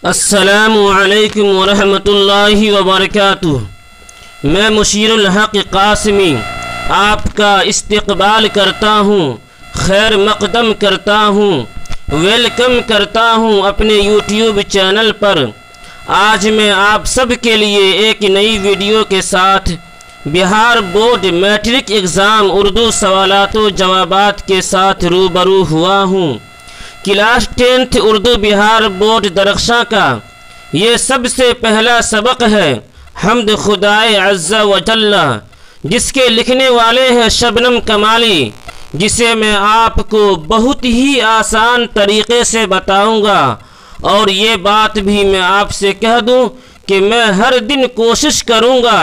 السلام علیکم ورحمۃ اللہ وبرکاتہ۔ میں مشیر الحق قاسمی آپ کا استقبال کرتا ہوں، خیر مقدم کرتا ہوں، ویلکم کرتا ہوں اپنے یوٹیوب چینل پر۔ آج میں آپ سب کے لیے ایک نئی ویڈیو کے ساتھ بہار بورڈ میٹرک ایگزام اردو سوالات و جوابات کے ساتھ روبرو ہوا ہوں۔ کلاس 10th اردو بہار بورڈ درخشاں کا یہ سب سے پہلا سبق ہے حمد خدائے عز و جل، جس کے لکھنے والے ہیں شبنم کمالی، جسے میں آپ کو بہت ہی آسان طریقے سے بتاؤں گا۔ اور یہ بات بھی میں آپ سے کہہ دوں کہ میں ہر دن کوشش کروں گا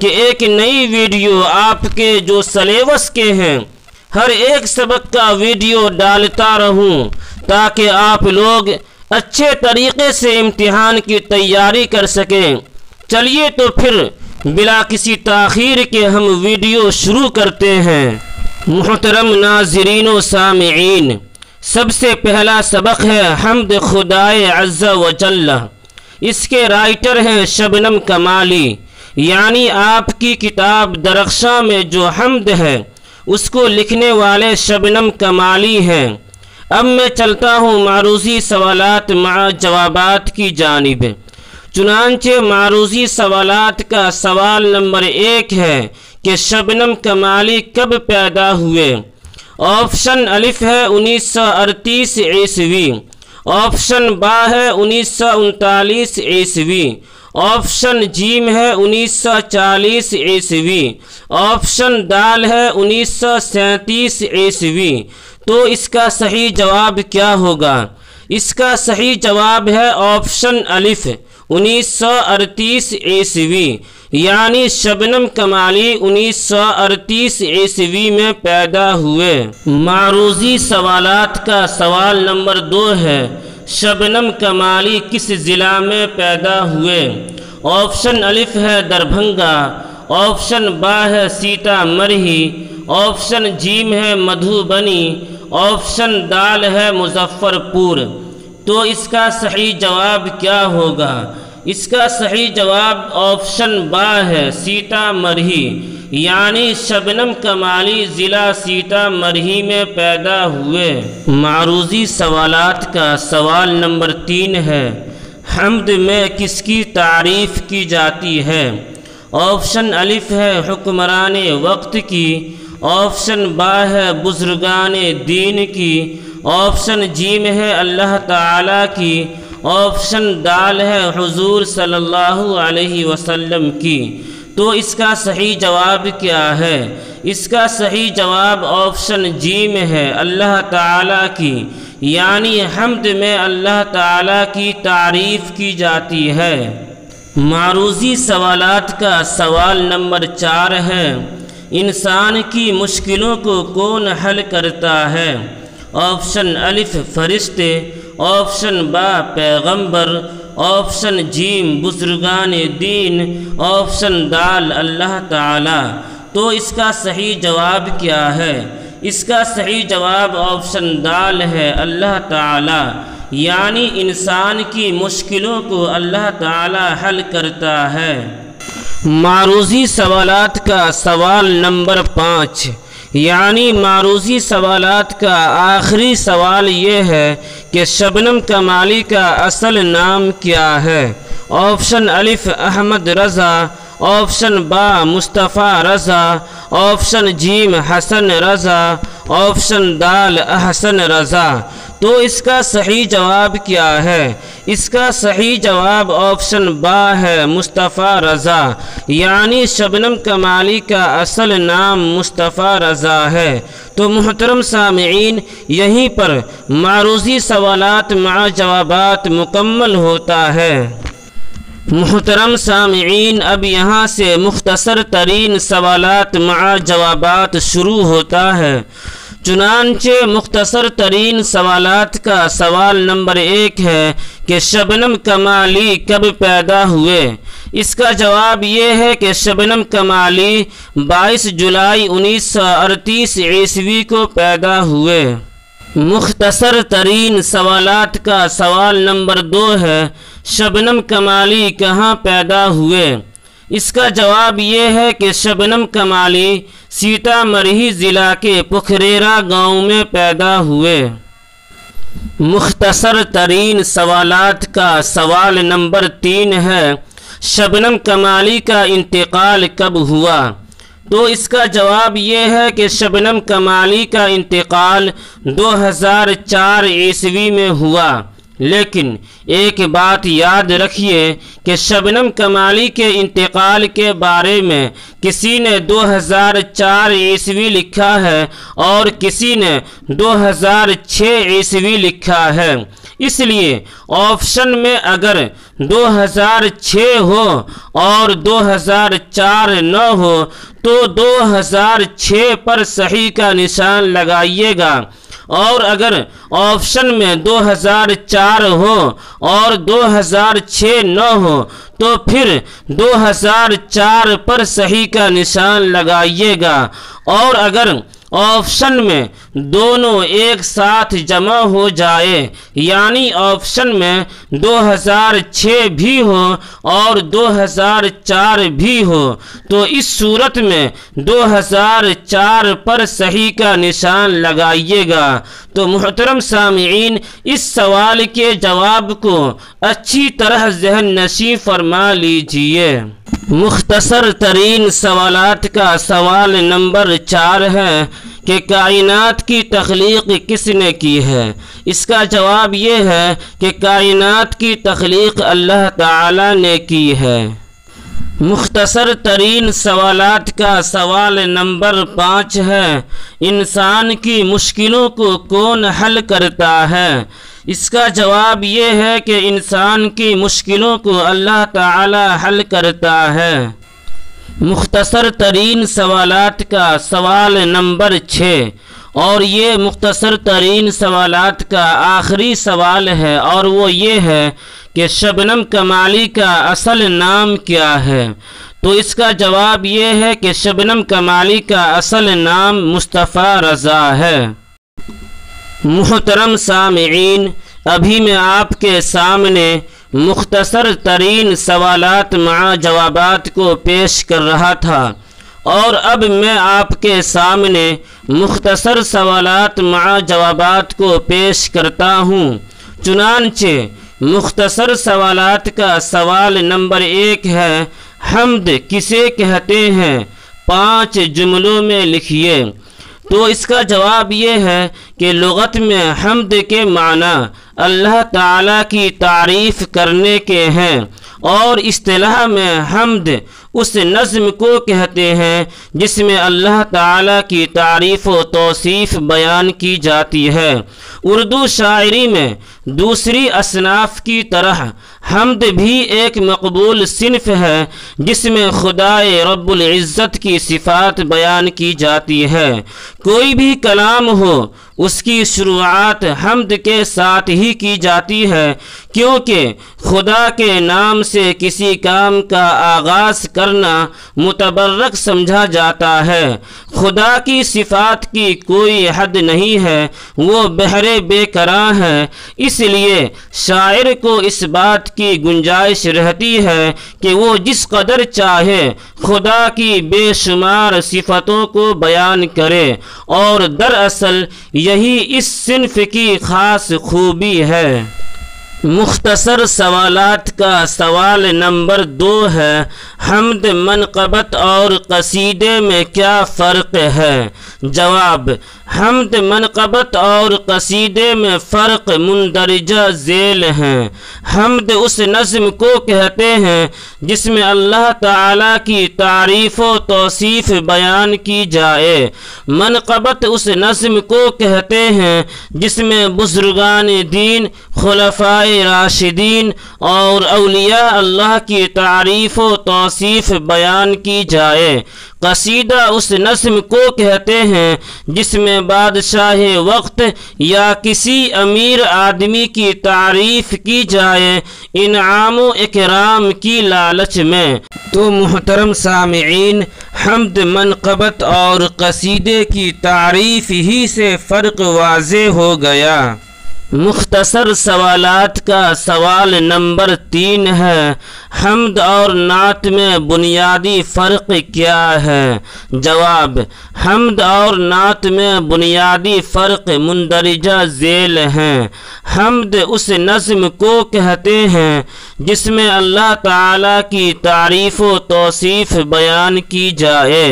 کہ ایک نئی ویڈیو آپ کے جو سلیبس کے ہیں ہر ایک سبق کا ویڈیو ڈالتا رہوں، تاکہ آپ لوگ اچھے طریقے سے امتحان کی تیاری کر سکیں۔ چلیے تو پھر بلا کسی تاخیر کے ہم ویڈیو شروع کرتے ہیں۔ محترم ناظرین و سامعین، سب سے پہلا سبق ہے حمد خدائے عز و جل۔ اس کے رائٹر ہیں شبنم کمالی، یعنی آپ کی کتاب درخشاں میں جو حمد ہے اس کو لکھنے والے شبنم کمالی ہیں۔ اب میں چلتا ہوں معروضی سوالات مع جوابات کی جانب۔ چنانچہ معروضی سوالات کا سوال نمبر 1 ہے کہ شبنم کمالی کب پیدا ہوئے؟ آپشن الف ہے 1938 عیسوی، آپشن با ہے 1939 عیسوی، آپشن جیم ہے 1940 عیسوی، آپشن دال ہے 1937 عیسوی۔ تو اس کا صحیح جواب کیا ہوگا؟ اس کا صحیح جواب ہے آپشن الف 1938 عیسوی، یعنی شبنم کمالی 1938 عیسوی میں پیدا ہوئے۔ معروضی سوالات کا سوال نمبر 2 ہے شبنم کمالی کس ضلع میں پیدا ہوئے؟ آپشن الف ہے دربھنگا، آپشن با ہے سیتا مرہی، آپشن جیم ہے مدھوبنی، آپشن دال ہے مظفر پور۔ تو اس کا صحیح جواب کیا ہوگا؟ اس کا صحیح جواب آپشن با ہے سیتا مرہی، یعنی شبنم کمالی ضلع سیتا مرہی میں پیدا ہوئے۔ معروضی سوالات کا سوال نمبر 3 ہے حمد میں کس کی تعریف کی جاتی ہے؟ آپشن الف ہے حکمران وقت کی، آپشن با ہے بزرگان دین کی، آپشن جیم ہے اللہ تعالیٰ کی، آپشن دال ہے حضور صلی اللہ علیہ وسلم کی۔ تو اس کا صحیح جواب کیا ہے؟ اس کا صحیح جواب آپشن جیم ہے اللہ تعالیٰ کی، یعنی حمد میں اللہ تعالیٰ کی تعریف کی جاتی ہے۔ معروضی سوالات کا سوال نمبر 4 ہے انسان کی مشکلوں کو کون حل کرتا ہے؟ آپشن الف فرشتے، آپشن با پیغمبر، آپشن جیم بزرگان دین، آپشن دال اللہ تعالی۔ تو اس کا صحیح جواب کیا ہے؟ اس کا صحیح جواب آپشن دال ہے اللہ تعالی، یعنی انسان کی مشکلوں کو اللہ تعالی حل کرتا ہے۔ معروضی سوالات کا سوال نمبر 5، یعنی معروضی سوالات کا آخری سوال یہ ہے کہ شبنم کمالی کا اصل نام کیا ہے؟ آپشن الف احمد رضا، آپشن با مصطفیٰ رضا، آپشن جیم حسن رضا، آپشن دال احسن رضا۔ تو اس کا صحیح جواب کیا ہے؟ اس کا صحیح جواب آپشن با ہے مصطفیٰ رضا، یعنی شبنم کمالی کا اصل نام مصطفیٰ رضا ہے۔ تو محترم سامعین، یہیں پر معروضی سوالات مع جوابات مکمل ہوتا ہے۔ محترم سامعین، اب یہاں سے مختصر ترین سوالات مع جوابات شروع ہوتا ہے۔ چنانچہ مختصر ترین سوالات کا سوال نمبر 1 ہے کہ شبنم کمالی کب پیدا ہوئے؟ اس کا جواب یہ ہے کہ شبنم کمالی 22 جولائی 1938 عیسوی کو پیدا ہوئے۔ مختصر ترین سوالات کا سوال نمبر 2 ہے، شبنم کمالی کہاں پیدا ہوئے؟ اس کا جواب یہ ہے کہ شبنم کمالی سیتامڑھی ضلع کے پکھریرا گاؤں میں پیدا ہوئے۔ مختصر ترین سوالات کا سوال نمبر 3 ہے، شبنم کمالی کا انتقال کب ہوا؟ تو اس کا جواب یہ ہے کہ شبنم کمالی کا انتقال 2004 عیسوی میں ہوا، لیکن ایک بات یاد رکھیے کہ شبنم کمالی کے انتقال کے بارے میں کسی نے 2004 عیسوی لکھا ہے اور کسی نے 2006 عیسوی لکھا ہے، اس لیے آپشن میں اگر 2006 ہو اور 2004 نہ ہو تو 2006 پر صحیح کا نشان لگائیے گا، اور اگر آپشن میں 2004 ہو اور 2006 نہ ہو تو پھر 2004 پر صحیح کا نشان لگائیے گا، اور اگر آپشن میں دونوں ایک ساتھ جمع ہو جائے یعنی آپشن میں 2006 بھی ہو اور 2004 بھی ہو تو اس صورت میں 2004 پر صحیح کا نشان لگائیے گا۔ تو محترم سامعین، اس سوال کے جواب کو اچھی طرح ذہن نشین فرما لیجئے۔ مختصر ترین سوالات کا سوال نمبر 4 ہے کہ کائنات کی تخلیق کس نے کی ہے؟ اس کا جواب یہ ہے کہ کائنات کی تخلیق اللہ تعالی نے کی ہے۔ مختصر ترین سوالات کا سوال نمبر 5 ہے، انسان کی مشکلوں کو کون حل کرتا ہے؟ اس کا جواب یہ ہے کہ انسان کی مشکلوں کو اللہ تعالی حل کرتا ہے۔ مختصر ترین سوالات کا سوال نمبر 6 اور یہ مختصر ترین سوالات کا آخری سوال ہے، اور وہ یہ ہے کہ شبنم کمالی کا اصل نام کیا ہے؟ تو اس کا جواب یہ ہے کہ شبنم کمالی کا اصل نام مصطفیٰ رضا ہے۔ محترم سامعین، ابھی میں آپ کے سامنے مختصر ترین سوالات مع جوابات کو پیش کر رہا تھا، اور اب میں آپ کے سامنے مختصر سوالات مع جوابات کو پیش کرتا ہوں۔ چنانچہ مختصر سوالات کا سوال نمبر 1 ہے، حمد کسے کہتے ہیں؟ 5 جملوں میں لکھیے۔ تو اس کا جواب یہ ہے کہ لغت میں حمد کے معنی اللہ تعالیٰ کی تعریف کرنے کے ہیں، اور اصطلاح میں حمد اس نظم کو کہتے ہیں جس میں اللہ تعالیٰ کی تعریف و توصیف بیان کی جاتی ہے۔ اردو شاعری میں دوسری اصناف کی طرح حمد بھی ایک مقبول صنف ہے جس میں خدائے رب العزت کی صفات بیان کی جاتی ہے۔ کوئی بھی کلام ہو اس کی شروعات حمد کے ساتھ ہی کی جاتی ہے، کیونکہ خدا کے نام سے کسی کام کا آغاز کرنا متبرک سمجھا جاتا ہے۔ خدا کی صفات کی کوئی حد نہیں ہے، وہ بحر بے کراں ہے، اس لیے شاعر کو اس بات کی گنجائش رہتی ہے کہ وہ جس قدر چاہے خدا کی بے شمار صفتوں کو بیان کرے، اور دراصل یہی اس صنف کی خاص خوبی ہے۔ مختصر سوالات کا سوال نمبر 2 ہے، حمد منقبت اور قصیدے میں کیا فرق ہے؟ جواب، حمد منقبت اور قصیدے میں فرق مندرجہ ذیل ہیں۔ حمد اس نظم کو کہتے ہیں جس میں اللہ تعالیٰ کی تعریف و توصیف بیان کی جائے۔ منقبت اس نظم کو کہتے ہیں جس میں بزرگان دین، خلفائے راشدین اور اولیاء اللہ کی تعریف و توصیف بیان کی جائے۔ قصیدہ اس نظم کو کہتے ہیں جس میں میں بادشاہ وقت یا کسی امیر آدمی کی تعریف کی جائے انعام و اکرام کی لالچ میں، تو محترم سامعین، حمد، منقبت اور قصیدے کی تعریف ہی سے فرق واضح ہو گیا۔ مختصر سوالات کا سوال نمبر 3 ہے، حمد اور نعت میں بنیادی فرق کیا ہے؟ جواب: حمد اور نعت میں بنیادی فرق مندرجہ ذیل ہیں۔ حمد اس نظم کو کہتے ہیں جس میں اللہ تعالیٰ کی تعریف و توصیف بیان کی جائے۔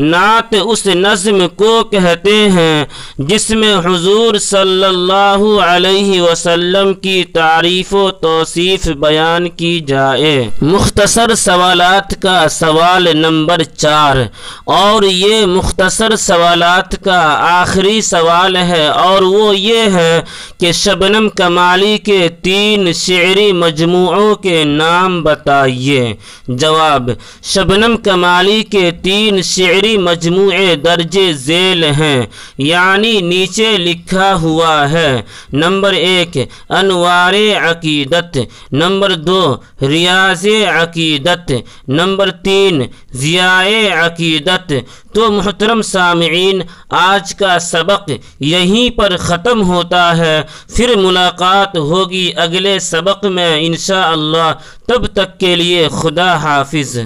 نعت اس نظم کو کہتے ہیں جس میں حضور صلی اللہ علیہ وسلم کی تعریف و توصیف بیان کی جائے۔ مختصر سوالات کا سوال نمبر 4، اور یہ مختصر سوالات کا آخری سوال ہے، اور وہ یہ ہے کہ شبنم کمالی کے 3 شعری مجموعوں کے نام بتائیے۔ جواب: شبنم کمالی کے 3 شعری مجموعے درج ذیل ہیں، یعنی نیچے لکھا ہوا ہے۔ نمبر 1 انوار عقیدت، نمبر 2 ریاض عقیدت، نمبر 3 ضیاء عقیدت۔ تو محترم سامعین، آج کا سبق یہیں پر ختم ہوتا ہے، پھر ملاقات ہوگی اگلے سبق میں انشاءاللہ۔ تب تک کے لیے خدا حافظ۔